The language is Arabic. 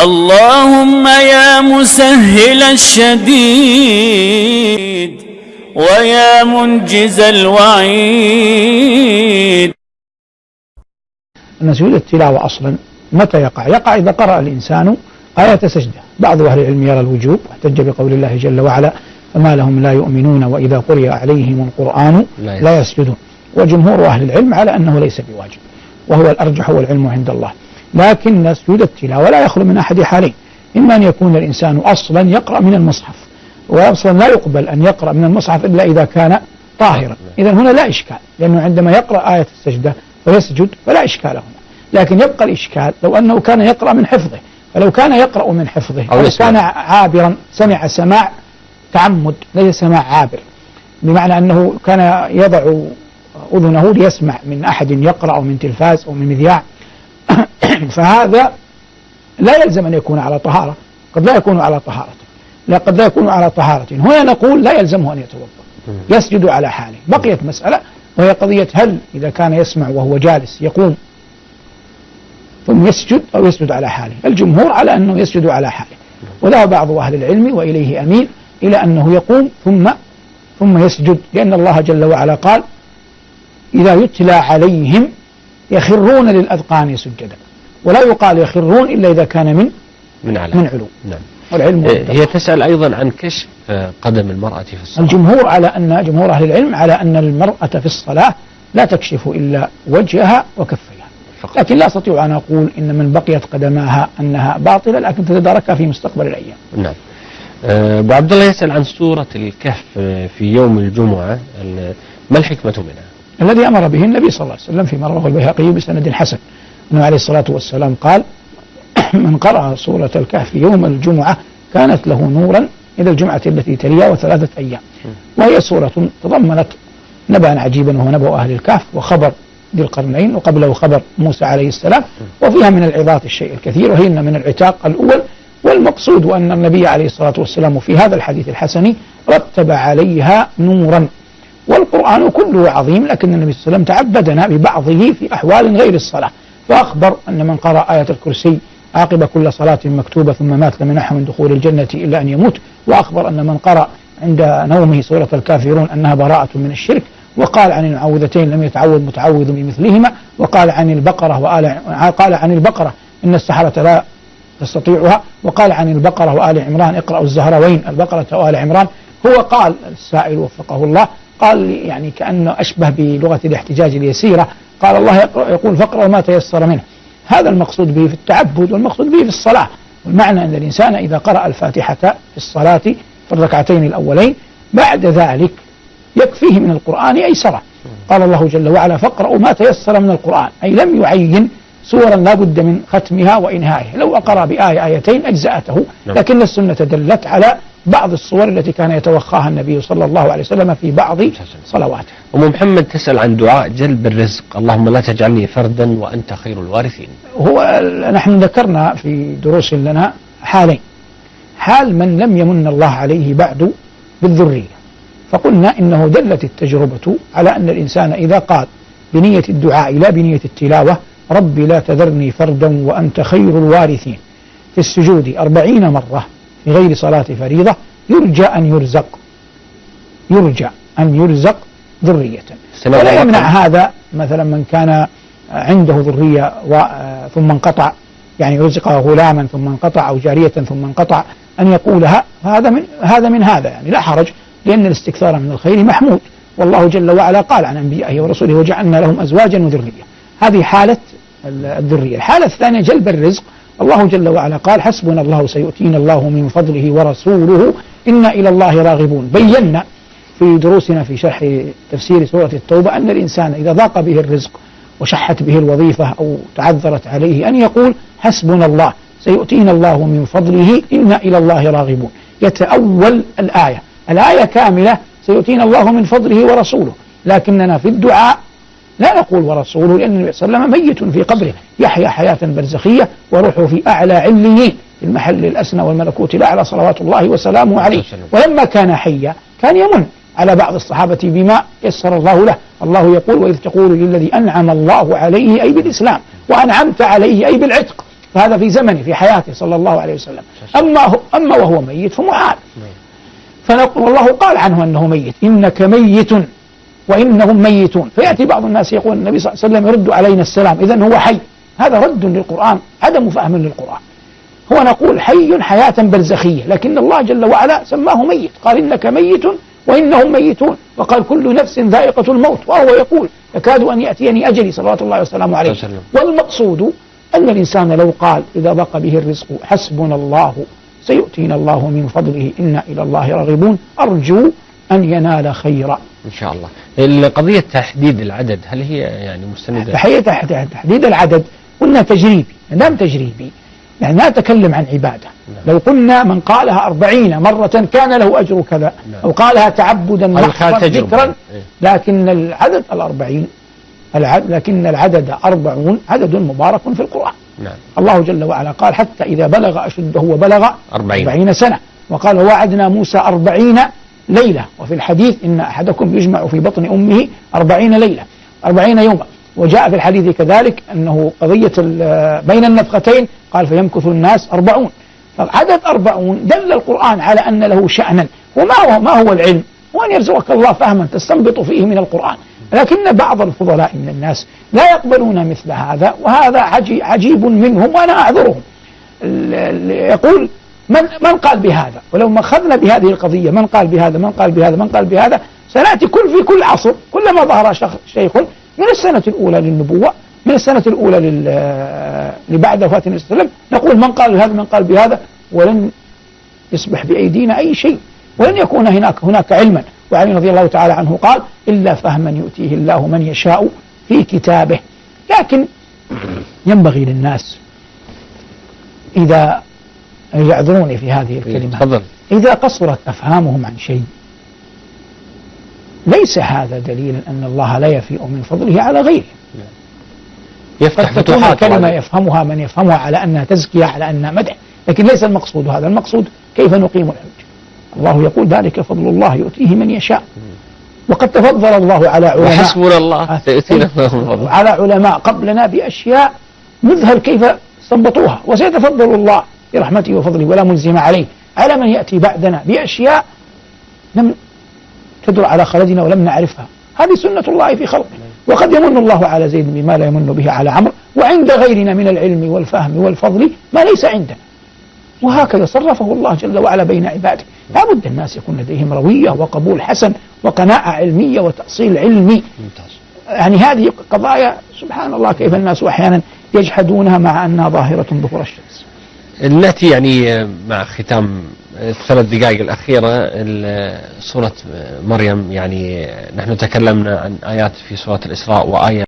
اللهم يا مسهل الشديد ويا منجز الوعيد. أن سجود التلاوة أصلا متى يقع؟ يقع إذا قرأ الإنسان آية سجدة. بعض أهل العلم يرى الوجوب واحتج بقول الله جل وعلا فما لهم لا يؤمنون وإذا قرئ عليهم القرآن لا يسجدون، وجمهور أهل العلم على أنه ليس بواجب، وهو الأرجح والعلم عند الله. لكن سجود التلاوة لا يخلو من أحد حالين: إما أن يكون الإنسان أصلا يقرأ من المصحف، وأصلا لا يقبل أن يقرأ من المصحف إلا إذا كان طاهرا، إذن هنا لا إشكال، لأنه عندما يقرأ آية السجدة ويسجد فلا إشكال هنا. لكن يبقى الإشكال لو أنه كان يقرأ من حفظه، فلو كان يقرأ من حفظه أو كان عابرا سمع سماع تعمد ليس سماع عابر، بمعنى أنه كان يضع أذنه ليسمع من أحد يقرأ أو من تلفاز أو من مذياع فهذا لا يلزم أن يكون على طهارة، قد لا يكون على طهارة، لا قد لا يكون على طهارة. هنا نقول لا يلزمه أن يتوضأ، يسجد على حاله. بقيت مسألة وهي قضية هل إذا كان يسمع وهو جالس يقوم ثم يسجد أو يسجد على حاله. الجمهور على أنه يسجد على حاله، وذهب بعض أهل العلم وإليه أميل إلى أنه يقوم ثم يسجد، لأن الله جل وعلا قال إذا يتلى عليهم يخرون للأذقان سجدا، ولا يقال يخرون إلا إذا كان من علو. نعم. والعلم هي تسأل أيضا عن كشف قدم المرأة في الصلاة. الجمهور على أن جمهور أهل العلم على أن المرأة في الصلاة لا تكشف إلا وجهها وكفيها، لكن لا أستطيع أن أقول إن من بقيت قدماها أنها باطلة، لكن تتداركها في مستقبل الأيام. نعم. أبو عبد الله يسأل عن سورة الكهف في يوم الجمعة، ما الحكمة منها؟ الذي أمر به النبي صلى الله عليه وسلم فيما رواه البيهقي بسند حسن أنه عليه الصلاة والسلام قال من قرأ سورة الكهف يوم الجمعة كانت له نورا إلى الجمعة التي تليها وثلاثة أيام. وهي سورة تضمنت نبأ عجيبا وهو نبأ أهل الكهف وخبر ذي القرنين وقبله خبر موسى عليه السلام، وفيها من العظات الشيء الكثير، وهي من العتاق الأول. والمقصود أن النبي عليه الصلاة والسلام في هذا الحديث الحسني رتب عليها نورا. والقرآن كله عظيم، لكن النبي صلى الله عليه وسلم تعبدنا ببعضه في أحوال غير الصلاة، فأخبر أن من قرأ آية الكرسي عقب كل صلاة مكتوبة ثم مات لم ينح من دخول الجنة إلا أن يموت، وأخبر أن من قرأ عند نومه سورة الكافرون أنها براءة من الشرك، وقال عن المعوذتين لم يتعوذ متعوذ بمثلهما، وقال عن البقرة إن السحرة لا تستطيعها، وقال عن البقرة وآل عمران اقرأوا الزهروين البقرة وآل عمران. هو قال السائل وفقه الله قال يعني كأنه أشبه بلغة الاحتجاج اليسيرة، قال الله يقول فاقرأوا ما تيسر منه. هذا المقصود به في التعبد والمقصود به في الصلاة، والمعنى أن الإنسان إذا قرأ الفاتحة في الصلاة في الركعتين الأولين بعد ذلك يكفيه من القرآن أيسرا. قال الله جل وعلا فاقرأوا ما تيسر من القرآن، أي لم يعين سورا لا بد من ختمها وإنهائها، لو أقرأ بآية آيتين أجزأته، لكن السنة دلت على بعض الصور التي كان يتوخاها النبي صلى الله عليه وسلم في بعض صلواته. أم محمد تسأل عن دعاء جلب الرزق، اللهم لا تجعلني فردا وأنت خير الوارثين. هو نحن ذكرنا في دروس لنا حالين: حال من لم يمن الله عليه بعد بالذرية، فقلنا إنه دلت التجربة على أن الإنسان إذا قال بنية الدعاء لا بنية التلاوة ربي لا تذرني فردا وأنت خير الوارثين في السجود 40 مرة في غير صلاة فريضة يرجى أن يرزق ذرية. ولا يمنع هذا مثلا من كان عنده ذرية ثم انقطع، يعني رزق غلاما ثم انقطع أو جارية ثم انقطع، أن يقولها هذا من هذا، يعني لا حرج، لأن الاستكثار من الخير محمود، والله جل وعلا قال عن أنبيائه ورسوله وجعلنا لهم أزواجا وذرية. هذه حالة الذرية. الحالة الثانية جلب الرزق، الله جل وعلا قال حسبنا الله سيؤتينا الله من فضله ورسوله إنا إلى الله راغبون. بينا في دروسنا في شرح تفسير سورة التوبة أن الإنسان إذا ضاق به الرزق وشحت به الوظيفة أو تعذرت عليه أن يقول حسبنا الله سيؤتينا الله من فضله إنا إلى الله راغبون، يتأول الآية كاملة سيؤتينا الله من فضله ورسوله، لكننا في الدعاء لا نقول ورسوله، لأن النبي صلى الله عليه وسلم ميت في قبره يحيا حياة برزخية وروحه في أعلى عليين في المحل الأسنى والملكوت الأعلى صلوات الله وسلامه عليه. ولما كان حيا كان يمن على بعض الصحابة بما يسر الله له. الله يقول وإذ تقول للذي أنعم الله عليه أي بالإسلام وأنعمت عليه أي بالعتق فهذا في زمنه في حياته صلى الله عليه وسلم. أما وهو ميت فمحال. والله قال عنه أنه ميت، إنك ميت وإنهم ميتون. فيأتي بعض الناس يقول النبي صلى الله عليه وسلم يرد علينا السلام، إذن هو حي. هذا رد للقرآن، عدم فهم للقرآن. هو نقول حي حياة برزخية، لكن الله جل وعلا سماه ميت، قال إنك ميت وإنهم ميتون، وقال كل نفس ذائقة الموت، وهو يقول يكاد أن يأتيني أجلي صلوات الله وسلامه عليه. والمقصود أن الإنسان لو قال إذا ضاق به الرزق حسبنا الله سيؤتينا الله من فضله إنا إلى الله راغبون، أرجو أن ينال خيرا إن شاء الله. قضية تحديد العدد هل هي يعني مستندة؟ تحديد العدد قلنا تجريبي، دام تجريبي يعني لا نتكلم عن عبادة. لو قلنا من قالها 40 مرة كان له أجر كذا، أو قالها تعبدا محضا ذكرا، لكن العدد 40 لكن العدد 40 عدد مبارك في القرآن. الله جل وعلا قال حتى إذا بلغ أشده وبلغ 40 سنة، وقال ووعدنا موسى 40 ليلة، وفي الحديث إن أحدكم يجمع في بطن أمه 40 ليلة 40 يوما. وجاء في الحديث كذلك أنه قضية بين النفختين قال فيمكث الناس 40. فالعدد 40 دل القرآن على أن له شأنا. ما هو العلم؟ وأن يرزقك الله فهما تستنبط فيه من القرآن. لكن بعض الفضلاء من الناس لا يقبلون مثل هذا، وهذا عجيب منهم وأنا أعذرهم. يقول من قال بهذا؟ ولو ما أخذنا بهذه القضية من قال بهذا من قال بهذا من قال بهذا، سنأتي في كل عصر كلما ظهر شيخ من السنة الأولى للنبوة، من السنة الأولى لبعد وفاة النبي صلى الله عليه وسلم، نقول من قال بهذا من قال بهذا، ولن يصبح بأيدينا أي شيء، ولن يكون هناك علما. وعلي رضي الله تعالى عنه قال إلا فهما يؤتيه الله من يشاء في كتابه. لكن ينبغي للناس إذا يعذروني في هذه الكلمة، إذا قصرت أفهامهم عن شيء ليس هذا دليلا أن الله لا يفيء من فضله على غيره. يفتح قد تكون كلمة يفهمها من يفهمها على أنها تزكية على أنها مدح، لكن ليس المقصود هذا. المقصود كيف نقيم الحج. الله يقول ذلك فضل الله يؤتيه من يشاء. وقد تفضل الله على علماء وحسبنا الله سيؤتينا على علماء قبلنا بأشياء نذهل كيف استنبطوها، وسيتفضل الله برحمته وفضله ولا ملزم عليه على من يأتي بعدنا بأشياء لم تدر على خلدنا ولم نعرفها. هذه سنة الله في خلقه. وقد يمن الله على زيد بما لا يمن به على عمرو، وعند غيرنا من العلم والفهم والفضل ما ليس عندنا. وهكذا صرفه الله جل وعلا بين عباده. لا بد الناس يكون لديهم روية وقبول حسن وقناعة علمية وتأصيل علمي. يعني هذه قضايا سبحان الله كيف الناس أحيانا يجحدونها مع أنها ظاهرة ظهور الشمس. نأتي يعني مع ختام 3 دقائق الأخيرة سورة مريم. يعني نحن تكلمنا عن آيات في سورة الإسراء وآية